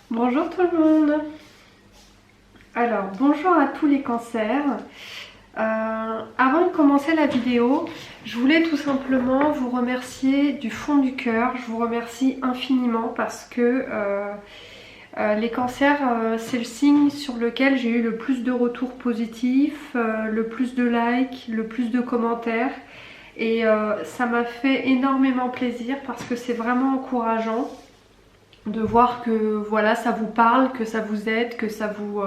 Bonjour tout le monde. Alors, bonjour à tous les cancers. Avant de commencer la vidéo, je voulais tout simplement vous remercier du fond du cœur. Je vous remercie infiniment parce que les cancers, c'est le signe sur lequel j'ai eu le plus de retours positifs, le plus de likes, le plus de commentaires. Et ça m'a fait énormément plaisir parce que c'est vraiment encourageant de voir que voilà, ça vous parle, que ça vous aide, que ça vous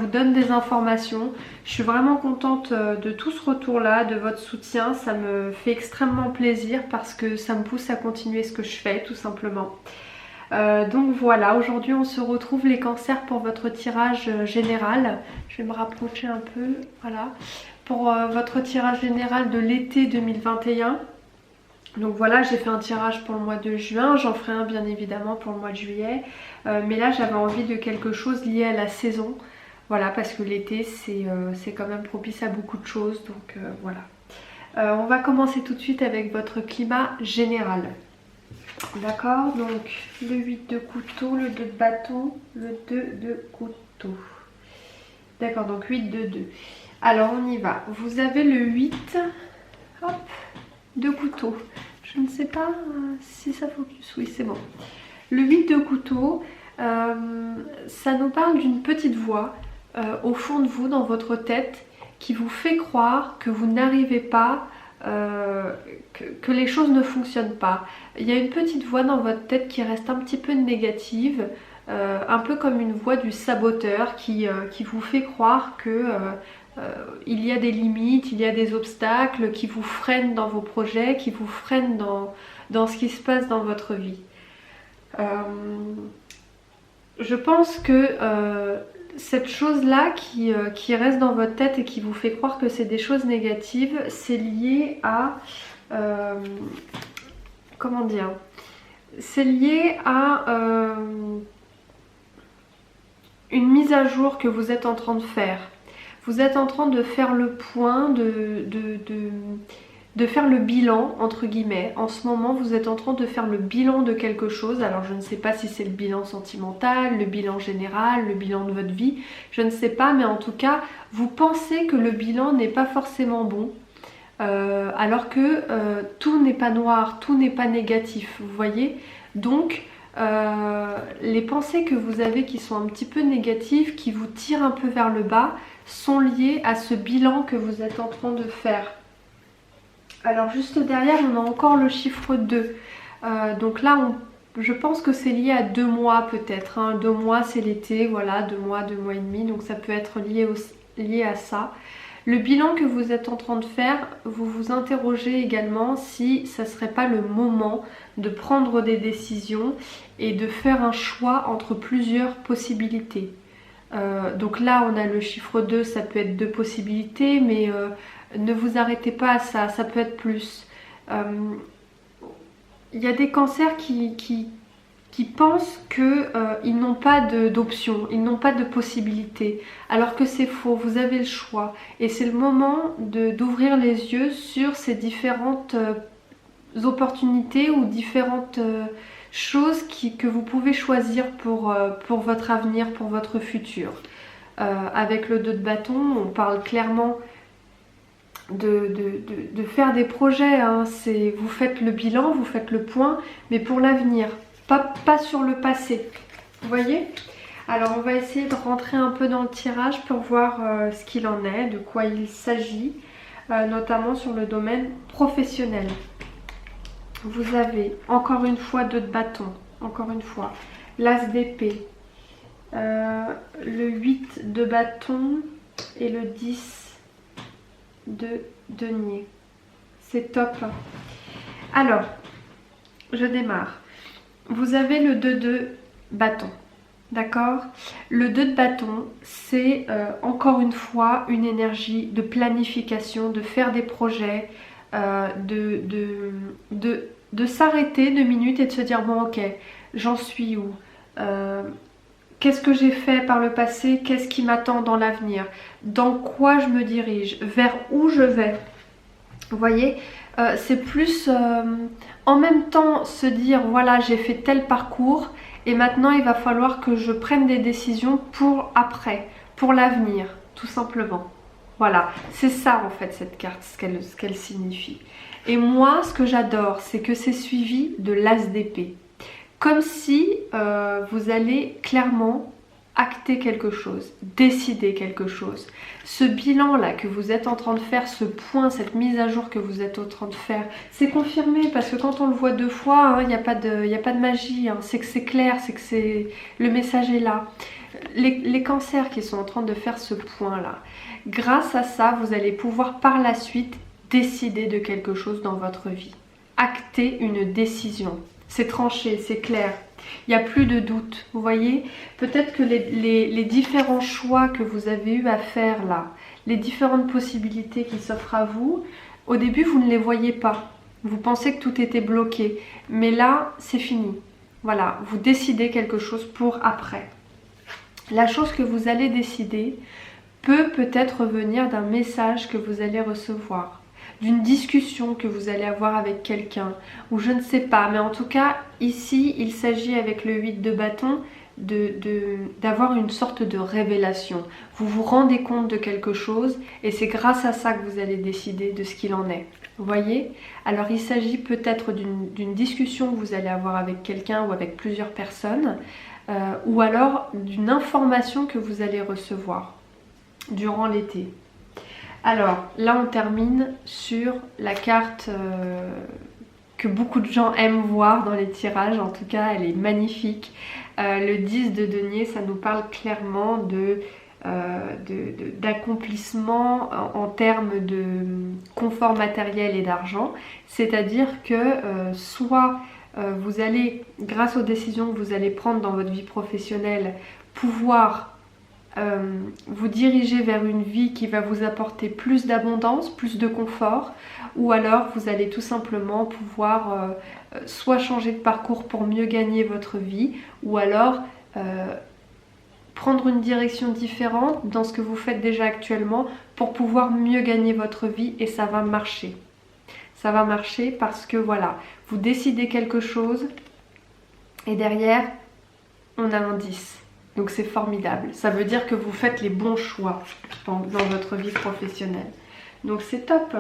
donne des informations. Je suis vraiment contente de tout ce retour-là, de votre soutien. Ça me fait extrêmement plaisir parce que ça me pousse à continuer ce que je fais, tout simplement. Donc voilà, aujourd'hui on se retrouve les cancers pour votre tirage général. Je vais me rapprocher un peu, voilà. Pour votre tirage général de l'été 2021. Donc voilà, j'ai fait un tirage pour le mois de juin, j'en ferai un bien évidemment pour le mois de juillet. Mais là j'avais envie de quelque chose lié à la saison. Voilà, parce que l'été c'est quand même propice à beaucoup de choses. Donc voilà. On va commencer tout de suite avec votre climat général. D'accord, donc le 8 de couteau, le 2 de bâton, le 2 de couteau. D'accord, donc 8 de 2. Alors on y va. Vous avez le 8, hop, de couteau. Je ne sais pas si ça focus. Oui, c'est bon. Le 8 de couteau, ça nous parle d'une petite voix au fond de vous, dans votre tête, qui vous fait croire que vous n'arrivez pas, que les choses ne fonctionnent pas. Il y a une petite voix dans votre tête qui reste un petit peu négative, un peu comme une voix du saboteur qui vous fait croire que il y a des limites, il y a des obstacles qui vous freinent dans vos projets, qui vous freinent dans ce qui se passe dans votre vie. Je pense que cette chose-là qui reste dans votre tête et qui vous fait croire que c'est des choses négatives, c'est lié à... comment dire? C'est lié à une mise à jour que vous êtes en train de faire. Vous êtes en train de faire le point, de faire le bilan, entre guillemets. En ce moment, vous êtes en train de faire le bilan de quelque chose. Alors, je ne sais pas si c'est le bilan sentimental, le bilan général, le bilan de votre vie. Je ne sais pas, mais en tout cas, vous pensez que le bilan n'est pas forcément bon. Alors que tout n'est pas noir, tout n'est pas négatif, vous voyez. Donc, les pensées que vous avez qui sont un petit peu négatives, qui vous tirent un peu vers le bas, sont liées à ce bilan que vous êtes en train de faire. Alors juste derrière, on a encore le chiffre 2. Donc là, je pense que c'est lié à 2 mois peut-être. Hein. 2 mois, c'est l'été, voilà, 2 mois et demi. Donc ça peut être lié à ça. Le bilan que vous êtes en train de faire, vous vous interrogez également si ça ne serait pas le moment de prendre des décisions et de faire un choix entre plusieurs possibilités. Donc là on a le chiffre 2, ça peut être 2 possibilités, mais ne vous arrêtez pas à ça, ça peut être plus. Il y a des cancers qui pensent qu'ils n'ont pas d'option, ils n'ont pas de possibilité, alors que c'est faux, vous avez le choix. Et c'est le moment d'ouvrir les yeux sur ces différentes opportunités ou différentes choses que vous pouvez choisir pour votre avenir, pour votre futur. Avec le 2 de bâton, on parle clairement de faire des projets. Hein. Vous faites le bilan, vous faites le point, mais pour l'avenir, pas sur le passé. Vous voyez? Alors on va essayer de rentrer un peu dans le tirage pour voir ce qu'il en est, de quoi il s'agit, notamment sur le domaine professionnel. Vous avez encore une fois 2 de bâton, encore une fois, l'as d'épée, le 8 de bâton et le 10 de denier. C'est top. Alors, je démarre. Vous avez le 2 de bâton, d'accord? Le 2 de bâton, c'est encore une fois une énergie de planification, de faire des projets, de s'arrêter 2 minutes et de se dire bon ok, j'en suis où, qu'est-ce que j'ai fait par le passé, qu'est-ce qui m'attend dans l'avenir, dans quoi je me dirige, vers où je vais. Vous voyez, c'est plus en même temps se dire voilà j'ai fait tel parcours et maintenant il va falloir que je prenne des décisions pour après, pour l'avenir, tout simplement. Voilà, c'est ça en fait cette carte, ce qu'elle signifie. Et moi, ce que j'adore, c'est que c'est suivi de l'as d'épée. Comme si vous allez clairement acter quelque chose, décider quelque chose. Ce bilan-là que vous êtes en train de faire, ce point, cette mise à jour que vous êtes en train de faire, c'est confirmé parce que quand on le voit 2 fois, il n'y a pas de magie, hein, c'est que c'est clair, c'est que le message est là. Les cancers qui sont en train de faire ce point-là, grâce à ça, vous allez pouvoir par la suite décider de quelque chose dans votre vie. Acter une décision. C'est tranché, c'est clair. Il n'y a plus de doute, vous voyez. Peut-être que les différents choix que vous avez eu à faire là, les différentes possibilités qui s'offrent à vous, au début vous ne les voyez pas. Vous pensez que tout était bloqué. Mais là, c'est fini. Voilà, vous décidez quelque chose pour après. La chose que vous allez décider peut-être venir d'un message que vous allez recevoir, d'une discussion que vous allez avoir avec quelqu'un, ou je ne sais pas, mais en tout cas, ici, il s'agit avec le 8 de bâton d'avoir une sorte de révélation. Vous vous rendez compte de quelque chose et c'est grâce à ça que vous allez décider de ce qu'il en est. Vous voyez? Alors il s'agit peut-être d'une discussion que vous allez avoir avec quelqu'un ou avec plusieurs personnes, ou alors d'une information que vous allez recevoir durant l'été. Alors là on termine sur la carte que beaucoup de gens aiment voir dans les tirages, en tout cas elle est magnifique. Le 10 de denier, ça nous parle clairement d'accomplissement en termes de confort matériel et d'argent, c'est-à-dire que soit vous allez, grâce aux décisions que vous allez prendre dans votre vie professionnelle, pouvoir vous diriger vers une vie qui va vous apporter plus d'abondance, plus de confort, ou alors vous allez tout simplement pouvoir soit changer de parcours pour mieux gagner votre vie, ou alors prendre une direction différente dans ce que vous faites déjà actuellement pour pouvoir mieux gagner votre vie, et ça va marcher. Ça va marcher parce que voilà, vous décidez quelque chose et derrière on a un 10. Donc c'est formidable. Ça veut dire que vous faites les bons choix dans votre vie professionnelle. Donc c'est top.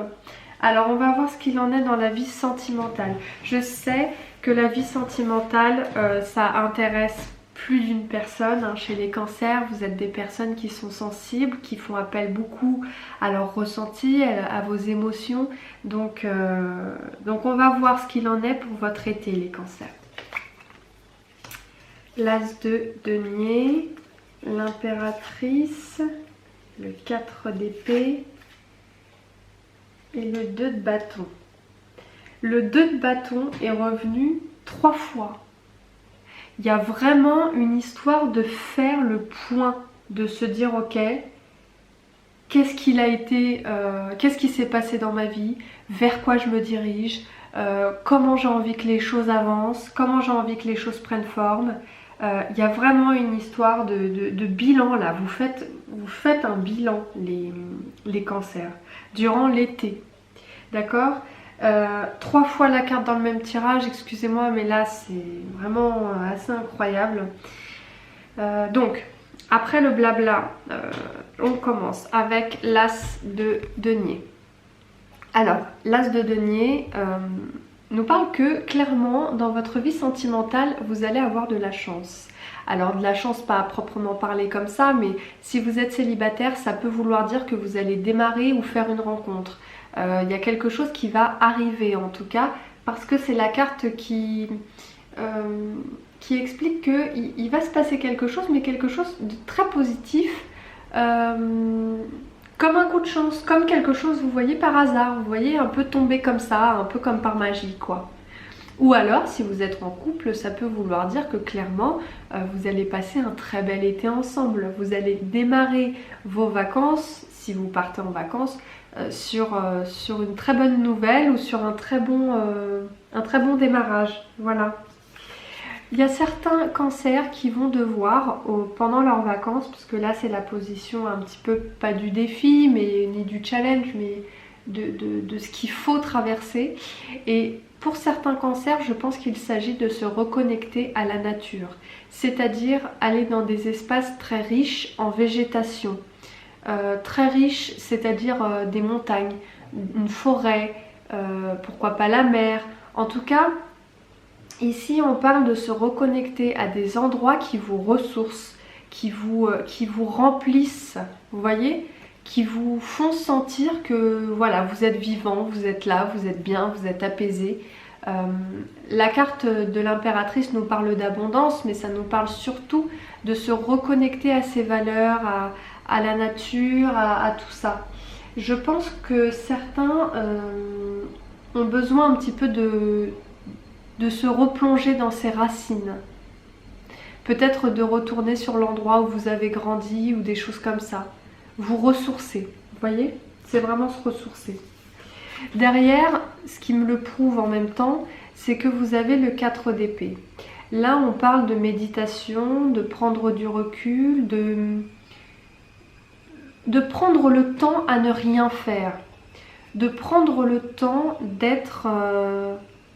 Alors on va voir ce qu'il en est dans la vie sentimentale. Je sais que la vie sentimentale, ça intéresse plus d'une personne. Hein. Chez les cancers, vous êtes des personnes qui sont sensibles, qui font appel beaucoup à leur ressenti, à vos émotions. Donc on va voir ce qu'il en est pour votre été, les cancers. L'As de denier, l'impératrice, le 4 d'épée et le 2 de bâton. Le 2 de bâton est revenu 3 fois. Il y a vraiment une histoire de faire le point, de se dire ok, qu'est-ce qu'il a été, qu'est-ce qui s'est passé dans ma vie, vers quoi je me dirige, comment j'ai envie que les choses avancent, comment j'ai envie que les choses prennent forme. Il y a vraiment une histoire de bilan là, vous faites un bilan les cancers durant l'été, d'accord. 3 fois la carte dans le même tirage, excusez-moi mais là c'est vraiment assez incroyable. Donc après le blabla, on commence avec l'As de denier. Alors l'As de denier nous parle que clairement dans votre vie sentimentale vous allez avoir de la chance. Alors de la chance pas à proprement parler comme ça, mais si vous êtes célibataire ça peut vouloir dire que vous allez démarrer ou faire une rencontre. Il y a quelque chose qui va arriver en tout cas, parce que c'est la carte qui explique qu'il va se passer quelque chose, mais quelque chose de très positif, comme un coup de chance, comme quelque chose vous voyez par hasard, vous voyez un peu tomber comme ça, un peu comme par magie quoi. Ou alors si vous êtes en couple, ça peut vouloir dire que clairement vous allez passer un très bel été ensemble, vous allez démarrer vos vacances, si vous partez en vacances, sur une très bonne nouvelle ou sur un très bon démarrage, voilà. Il y a certains cancers qui vont devoir, pendant leurs vacances, parce que là c'est la position un petit peu, pas du défi, mais ni du challenge, mais de ce qu'il faut traverser. Et pour certains cancers, je pense qu'il s'agit de se reconnecter à la nature, c'est-à-dire aller dans des espaces très riches en végétation. Très riches, c'est-à-dire des montagnes, une forêt, pourquoi pas la mer. En tout cas, ici on parle de se reconnecter à des endroits qui vous ressourcent, qui vous remplissent, vous voyez, qui vous font sentir que voilà, vous êtes vivant, vous êtes là, vous êtes bien, vous êtes apaisé. La carte de l'impératrice nous parle d'abondance, mais ça nous parle surtout de se reconnecter à ses valeurs, à la nature, à tout ça. Je pense que certains ont besoin un petit peu de se replonger dans ses racines. Peut-être de retourner sur l'endroit où vous avez grandi ou des choses comme ça. Vous ressourcer, vous voyez? C'est vraiment se ressourcer. Derrière, ce qui me le prouve en même temps, c'est que vous avez le 4 d'épée. Là, on parle de méditation, de prendre du recul, de prendre le temps à ne rien faire. De prendre le temps d'être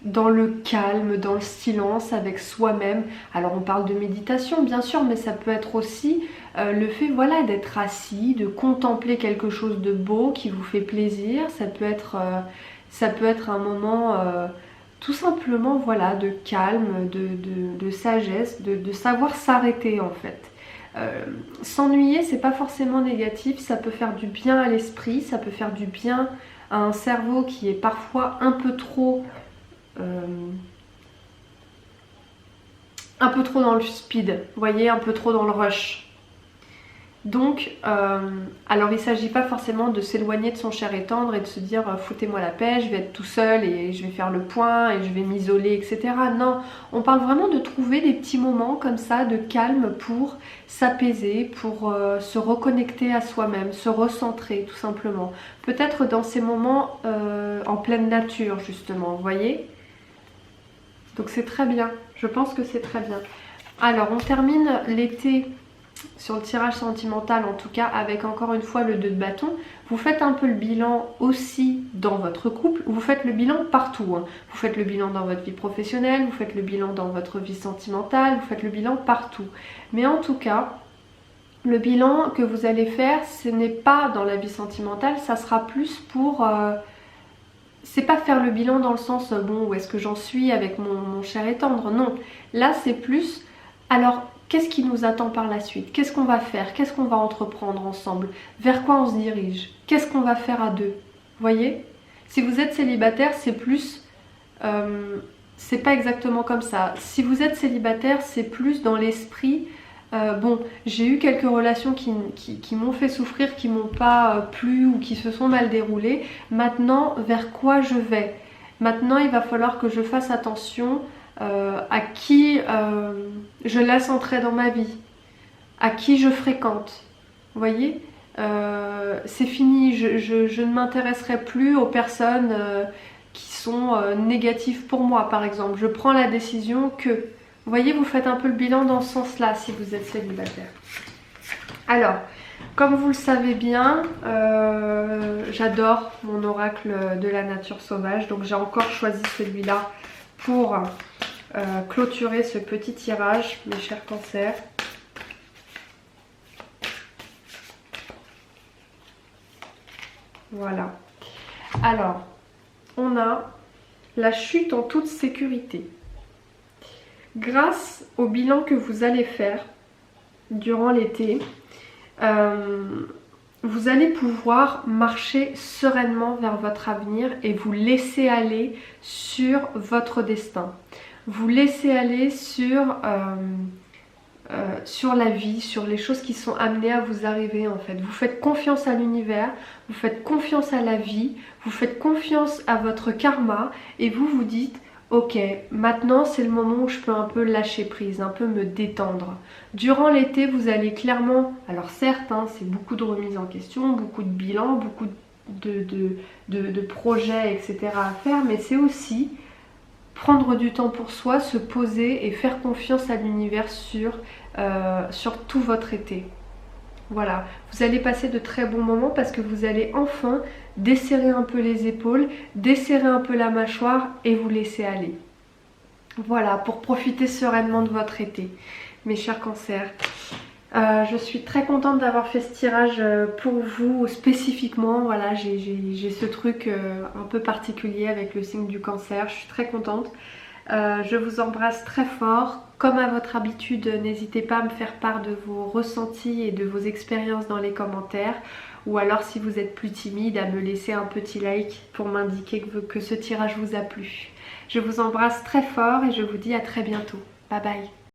dans le calme, dans le silence avec soi-même. Alors on parle de méditation bien sûr, mais ça peut être aussi le fait voilà, d'être assis, de contempler quelque chose de beau qui vous fait plaisir. Ça peut être un moment tout simplement voilà, de calme, de sagesse, de savoir s'arrêter en fait. S'ennuyer, c'est pas forcément négatif, ça peut faire du bien à l'esprit, ça peut faire du bien à un cerveau qui est parfois un peu trop dans le speed, vous voyez, un peu trop dans le rush. Donc, alors il ne s'agit pas forcément de s'éloigner de son cher et tendre et de se dire foutez-moi la paix, je vais être tout seul et je vais faire le point et je vais m'isoler, etc. Non, on parle vraiment de trouver des petits moments comme ça de calme pour s'apaiser, pour se reconnecter à soi-même, se recentrer tout simplement. Peut-être dans ces moments en pleine nature justement, vous voyez. Donc c'est très bien, je pense que c'est très bien. Alors on termine l'été sur le tirage sentimental en tout cas avec encore une fois le 2 de bâton. Vous faites un peu le bilan aussi dans votre couple, vous faites le bilan partout. Hein. Vous faites le bilan dans votre vie professionnelle, vous faites le bilan dans votre vie sentimentale, vous faites le bilan partout. Mais en tout cas, le bilan que vous allez faire, ce n'est pas dans la vie sentimentale, ça sera plus pour... c'est pas faire le bilan dans le sens bon où est-ce que j'en suis avec mon cher et tendre, non. Là c'est plus alors qu'est-ce qui nous attend par la suite, qu'est-ce qu'on va faire, qu'est-ce qu'on va entreprendre ensemble, vers quoi on se dirige, qu'est-ce qu'on va faire à deux, vous voyez. Si vous êtes célibataire c'est plus c'est pas exactement comme ça. Si vous êtes célibataire c'est plus dans l'esprit bon, j'ai eu quelques relations qui m'ont fait souffrir, qui m'ont pas plu ou qui se sont mal déroulées. Maintenant, vers quoi je vais? Maintenant, il va falloir que je fasse attention à qui je laisse entrer dans ma vie, à qui je fréquente. Vous voyez, c'est fini, je ne m'intéresserai plus aux personnes qui sont négatives pour moi, par exemple. Je prends la décision que... Vous voyez, vous faites un peu le bilan dans ce sens-là si vous êtes célibataire. Alors, comme vous le savez bien, j'adore mon oracle de la nature sauvage. Donc j'ai encore choisi celui-là pour clôturer ce petit tirage, mes chers cancers. Voilà. Alors, on a la chute en toute sécurité. Grâce au bilan que vous allez faire durant l'été, vous allez pouvoir marcher sereinement vers votre avenir et vous laisser aller sur votre destin. Vous laisser aller sur la vie, sur les choses qui sont amenées à vous arriver en fait. Vous faites confiance à l'univers, vous faites confiance à la vie, vous faites confiance à votre karma et vous vous dites ok, maintenant c'est le moment où je peux un peu lâcher prise, un peu me détendre. Durant l'été, vous allez clairement, alors certes, hein, c'est beaucoup de remises en question, beaucoup de bilans, beaucoup de projets, etc. à faire, mais c'est aussi prendre du temps pour soi, se poser et faire confiance à l'univers sur tout votre été. Voilà, vous allez passer de très bons moments parce que vous allez enfin desserrer un peu les épaules, desserrer un peu la mâchoire et vous laisser aller. Voilà, pour profiter sereinement de votre été, mes chers cancers. Je suis très contente d'avoir fait ce tirage pour vous spécifiquement. Voilà, j'ai ce truc un peu particulier avec le signe du cancer. Je suis très contente. Je vous embrasse très fort. Comme à votre habitude, n'hésitez pas à me faire part de vos ressentis et de vos expériences dans les commentaires. Ou alors si vous êtes plus timide, à me laisser un petit like pour m'indiquer que ce tirage vous a plu. Je vous embrasse très fort et je vous dis à très bientôt. Bye bye.